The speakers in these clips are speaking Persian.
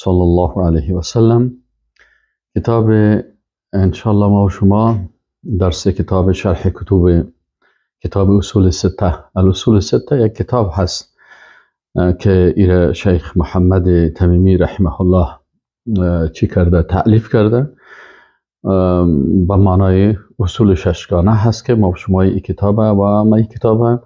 صلی الله علیه و سلم. کتاب انشاءالله ما و شما درس کتاب شرح کتاب اصول سته. الاصول سته یک کتاب هست که ایر شیخ محمد تمیمی رحمه الله چی کرده؟ تألیف کرده به معنای اصول ششگانه هست که ما و شما این کتاب و ما این کتاب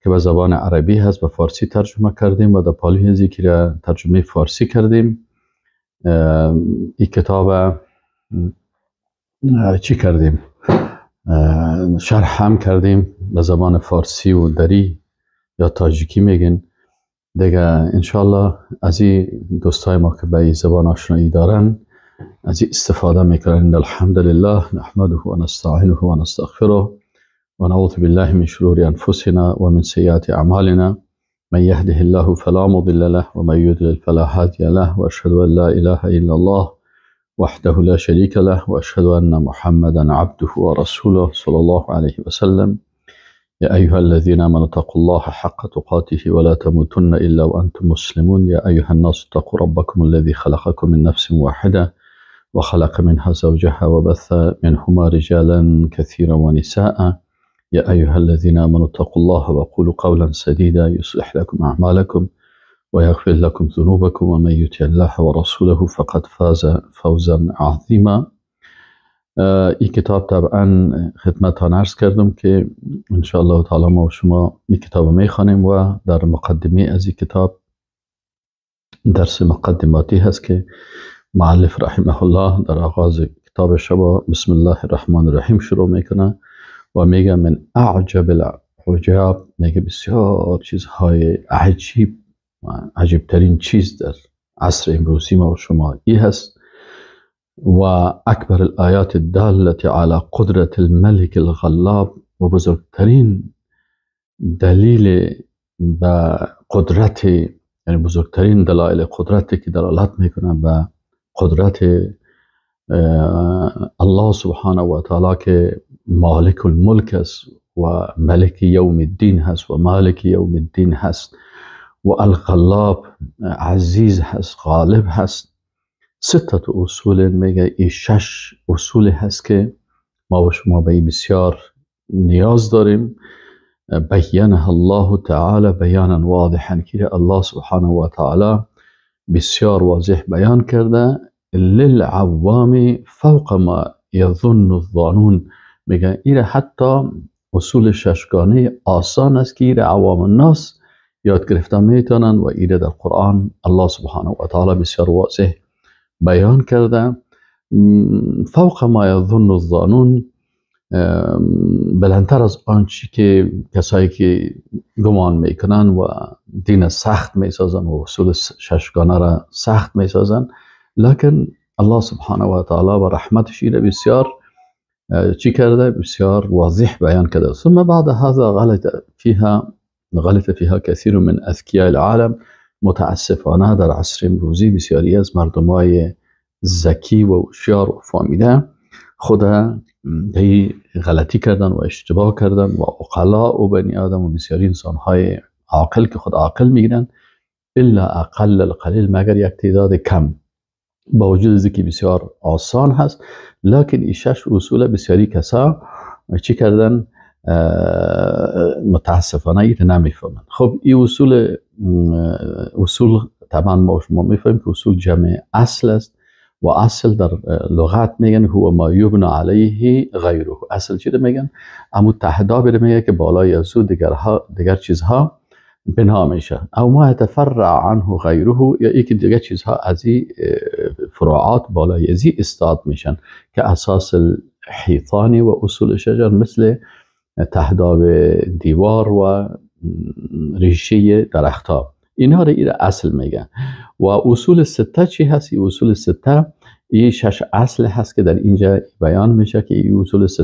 که به زبان عربی هست به فارسی ترجمه کردیم و در پالی هزی که را ترجمه فارسی کردیم. این کتاب چی کردیم؟ شرح هم کردیم به زبان فارسی و دری یا تاجیکی میگن دیگه. انشالله از این دوستای ما که به این زبان آشنایی دارن از این استفاده میکنن. الحمدلله نحمده و نستعینه و نستغفره و نعوذ بالله من شرور انفسنا و من سیئات اعمالنا، من یهده الله فلا مضل له و من یضلل فلا هادی له و اشهد ان لا اله الا الله وحده لا شريك له واشهد ان محمدا عبده ورسوله صلى الله عليه وسلم. يا ايها الذين امنوا اتقوا الله حق تقاته ولا تموتن الا وانتم مسلمون. يا ايها الناس اتقوا ربكم الذي خلقكم من نفس واحده وخلق منها زوجها وبث منهما رجالا كثيرا ونساء. يا ايها الذين امنوا اتقوا الله وقولوا قولا سديدا يصلح لكم اعمالكم ويغفر لكم ذنوبكم ومن يطع الله ورسوله فقد فاز فوزا عظيما. این کتاب طبعا خدمتان عرض کردم که انشاءالله تعالی ما و شما این کتاب میخوانیم و در مقدمه از این کتاب درس مقدماتی هست که مؤلف رحمه الله در آغاز کتاب شبا بسم الله الرحمن الرحیم شروع میکنه و میگه من اعجب العجاب، میگه بسیار چیزهای عجیب ترین چیز در عصر امروزی ما و شما ای هست و اکبر الآیات الدالة على قدرت الملک الغلاب، و بزرگترین دلیل به قدرت، یعنی بزرگترین دلایل قدرتی که دلالت میکنه به قدرت الله سبحانه و تعالی که مالک الملک است و ملک یوم الدین هست و مالک یوم الدین هست و الغلاب عزیز هست، غالب هست. ستت اصول، میگه این 6 اصول هست که ما و شما به این بسیار نیاز داریم. بیانه الله تعالی بیانا واضحا، که الله سبحانه و تعالی بسیار واضح بیان کرده. للعوام فوق ما یظن الظانون، میگه این حتی اصول 6 گانه آسان است که این عوام الناس یاد گرفتن میتونن و این در قرآن الله سبحانه و تعالی بسیار واضح بیان کرده. فوق ما یظن الظانون، بلندتر از آنچه که کسایی که گمان میکنن و دین سخت میسازن و اصول 6 گانه را سخت میسازن، لکن الله سبحانه و تعالی و رحمتش این بسیار چی کرده؟ بسیار واضح بیان کرده. ثم بعد هذا غلط فيها كثير من اذكياء العالم. متاسفانه در عصر امروزی بسیاری از مردمای ذکی و هوشیار و فهمیده خود هی غلطی کردن و اشتباه کردن و عقلا و بنی آدم و بسیاری انسانهای عاقل که خود عاقل میگیرن الا اقل القلیل، مگر یک تعداد کم، با وجود از که بسیار آسان هست، لکن این 6 اصول بسیاری کسا چی کردن؟ متاسفانه این نمیفهمن. خب این اصول طبعا ما میفهمیم که اصول جمع اصل است و اصل در لغت میگن هو ما یبنى علیه غیره. اصل چی میگن؟ اما تحدا بره میگه که بالای از او دیگر چیزها بنا میشه. او ما يتفرع عنه غیره، یا ای که دیگر چیزها از این فروعات بالای از این استاد میشن که اساس الحیطانی و اصول شجر مثل تهداب دیوار و ریشه درختها، اینها را اصل میگن. و اصول 6 چی هست؟ اصول 6 این 6 اصل هست که در اینجا بیان میشه که این اصول 6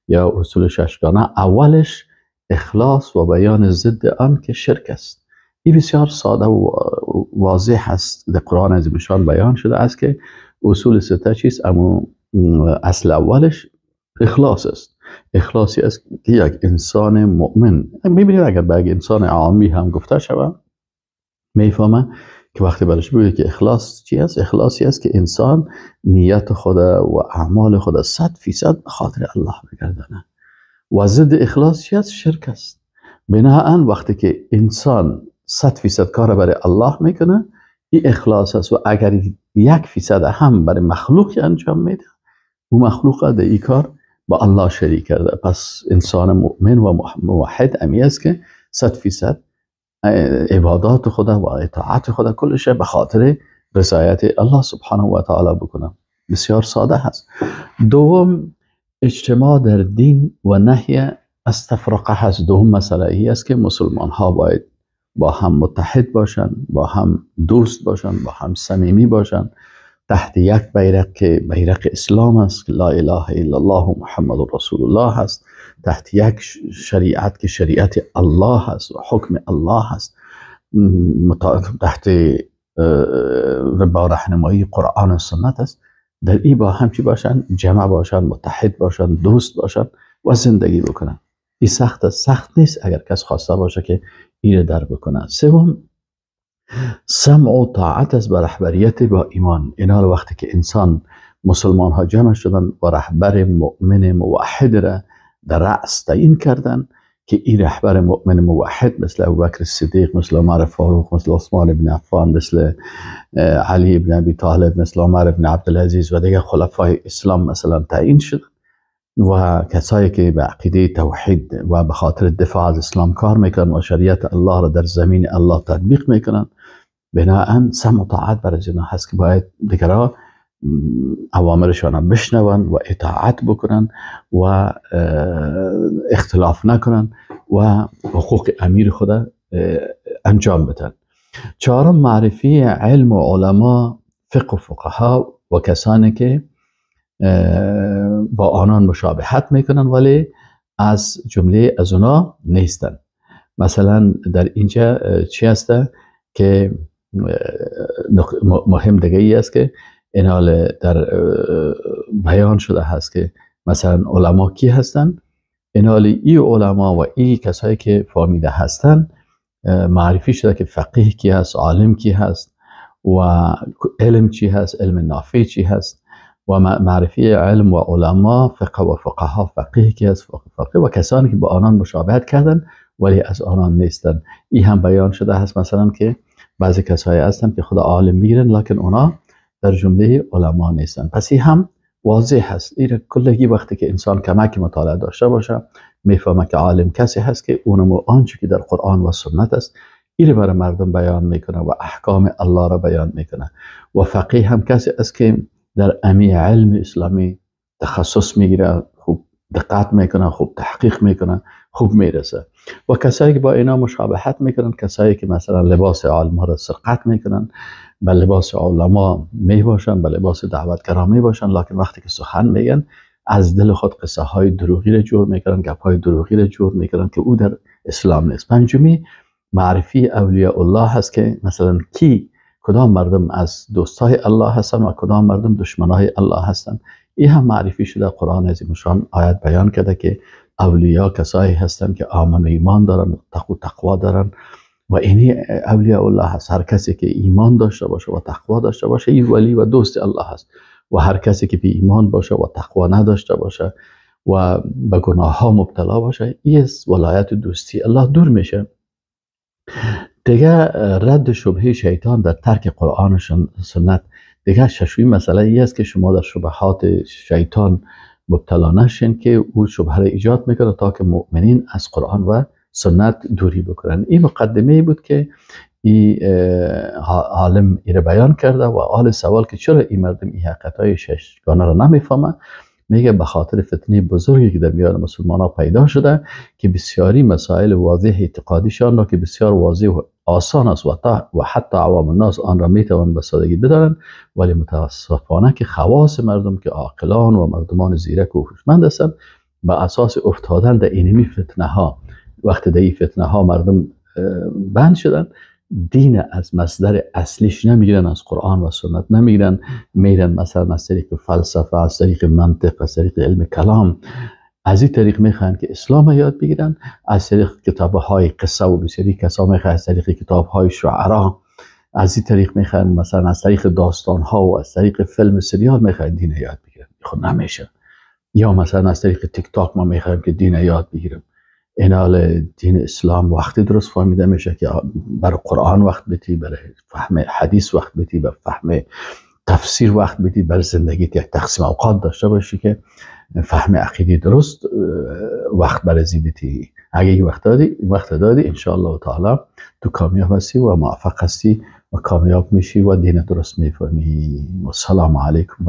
یا اصول 6 گانه اولش اخلاص و بیان ضد آن که شرک است. این بسیار ساده و واضح است، در قرآن عظیم شان بیان شده است که اصول 6 چیست. اما اصل اولش اخلاص است. اخلاصی است که یک انسان مؤمن، ببینید اگر به یک انسان عامی هم گفته شود میفهمه که وقتی برش بگه که اخلاص چی است؟ اخلاصی است که انسان نیت خود و اعمال خود 100% به خاطر الله بگردانه. و ضد اخلاص چی است؟ شرک است. بناهن وقتی که انسان 100% کار برای الله میکنه، این اخلاص است. و اگر 1% هم برای مخلوقی انجام میده، او مخلوق در این کار با الله شریک کرده. پس انسان مؤمن و موحد امی است که 100% عبادات خدا و اطاعت خدا کلش به خاطر رضایت الله سبحانه و تعالی بکنه. بسیار ساده هست. دوم، اجتماع در دین و نهی از تفرقه هست. دوم مسئله ای است که مسلمان ها باید با هم متحد باشن، با هم دوست باشن، با هم صمیمی باشن، تحت یک بیرق که بیرق اسلام است که لا اله الا الله محمد رسول الله هست، تحت یک شریعت که شریعت الله هست و حکم الله هست، تحت با رهنمایی قرآن و سنت است. در این با هم چی باشن؟ جمع باشن، متحد باشن، دوست باشن و زندگی بکنن. این سخت است؟ سخت نیست اگر کس خواسته باشه که این در بکنه. سوم، سمع و طاعت است به رهبریت با ایمان. اینا وقتی که انسان مسلمان ها جمع شدن و رهبر مؤمن موحد را در رأس تعیین کردن که این رهبر مؤمن موحد مثل ابوبکر الصدیق، مثل عمر فاروق، مثل عثمان بن عفان، مثل علی بن ابی طالب، مثل عمر بن عبدالعزیز و دیگر خلفای اسلام مثلا تعیین شد و کسایی که به عقیده توحید و به خاطر دفاع از اسلام کار میکنن و شریعت الله را در زمین الله تطبیق میکنن. بناهن سمع و طاعت برای اینا هست که باید دیگرها اوامرشان بشنون و اطاعت بکنن و اختلاف نکنن و حقوق امیر خود انجام بدن. چهارم، معرفی علم و علما، فقه و فقها و کسانی که با آنان مشابهت میکنن ولی از جمله از اونا نیستن. مثلا در اینجا چی هسته که مهم دیگه ای است که این حال در بیان شده هست که مثلا علما کی هستن؟ این حال ای علما و ای کسایی که فهمیده هستن معرفی شده که فقیه کی هست، عالم کی هست و علم چی هست، علم نافع چی هست و معرفی علم و علما، فقه و فقها، فقیه کی هست، فقیه و کسانی که با آنان مشابهت کردن ولی از آنان نیستن. این هم بیان شده هست مثلا که بعضی کسایی هستن که خدا عالم میگیرن لکن اونا در جمله علما نیستن. پس این هم واضح هست. این کلگی وقتی که انسان کمک مطالعه داشته باشه میفهمه که عالم کسی هست که اونم آنچه که در قرآن و سنت است این برای مردم بیان میکنه و احکام الله را بیان میکنه. و فقیه هم کسی است که در امی علم اسلامی تخصص میگیره، خوب دقت میکنه، خوب تحقیق میکنه، خوب میرسه. و کسایی که با اینا مشابهت میکنن، کسایی که مثلا لباس عالم را سرقت میکنن، به لباس علما می باشن، به لباس دعوتگرا می باشن، لکن وقتی که سخن میگن از دل خود قصه های دروغی را جور میکنن، گپ های دروغی را جور میکنن که او در اسلام نیست. پنجمی، معرفی اولیاء الله هست که مثلا کدام مردم از دوستای الله هستن و کدام مردم دشمنای الله هستن. این هم معرفی شده. قرآن عظیم شان آیت بیان کرده که اولیاء کسایی هستن که آمن و ایمان دارن، تقوا دارن و اینی اولیاء الله هست. هر کسی که ایمان داشته باشه و تقوا داشته باشه این ولی و دوست الله هست. و هر کسی که بی ایمان باشه و تقوا نداشته باشه و به گناه ها مبتلا باشه، این از ولایت دوستی الله دور میشه. دیگه رد شبهه شیطان در ترک قرآن و سنت. دیگه ششمی مسئله ای است که شما در شبهات شیطان مبتلا نشین که او شبهه را ایجاد میکنه تا که مؤمنین از قرآن و سنت دوری بکنن. این مقدمه بود که این عالم ایره بیان کرده و آل سوال که چرا این مردم این حقیقتهای ششگانه را نمیفهمه، میگه به خاطر فتنه بزرگی که در میان مسلمان ها پیدا شده که بسیاری مسائل واضح اعتقادیشان را که بسیار واضح و آسان است و حتی عوام الناس آن را میتوان به سادگی بدانند، ولی متاسفانه که خواص مردم که عاقلان و مردمان زیرک و هوشمند هستند به اساس افتادن در اینمی فتنه ها. وقتی در این فتنه ها مردم بند شدن، دین از مصدر اصلیش نمیگیرن، از قرآن و سنت نمیگیرن، میرن مثلا از طریق فلسفه، از طریق منطق، از طریق علم کلام، از این طریق میخوان که اسلام یاد بگیرن، از طریق کتاب های قصه و بسیاری کسا میخوان از طریق کتاب های شعرا، از این طریق میخواین مثلا از طریق داستان ها و از طریق فیلم سریال میخواین دین یاد بگیرم، خب نمیشه. یا مثلا از طریق تیک تاک ما میخوایم که دین یاد بگیریم. اینال دین اسلام وقتی درست فهمیده میشه که برای قرآن وقت بدی، برای فهم حدیث وقت بدی، برای فهم تفسیر وقت بدی، برای زندگیت یک تقسیم اوقات داشته باشی که فهم عقیدی درست وقت برای زی بدی. اگه این وقت دادی انشاءالله تعالی تو کامیاب هستی و موفق هستی و کامیاب میشی و دین درست میفهمی. و السلام علیکم.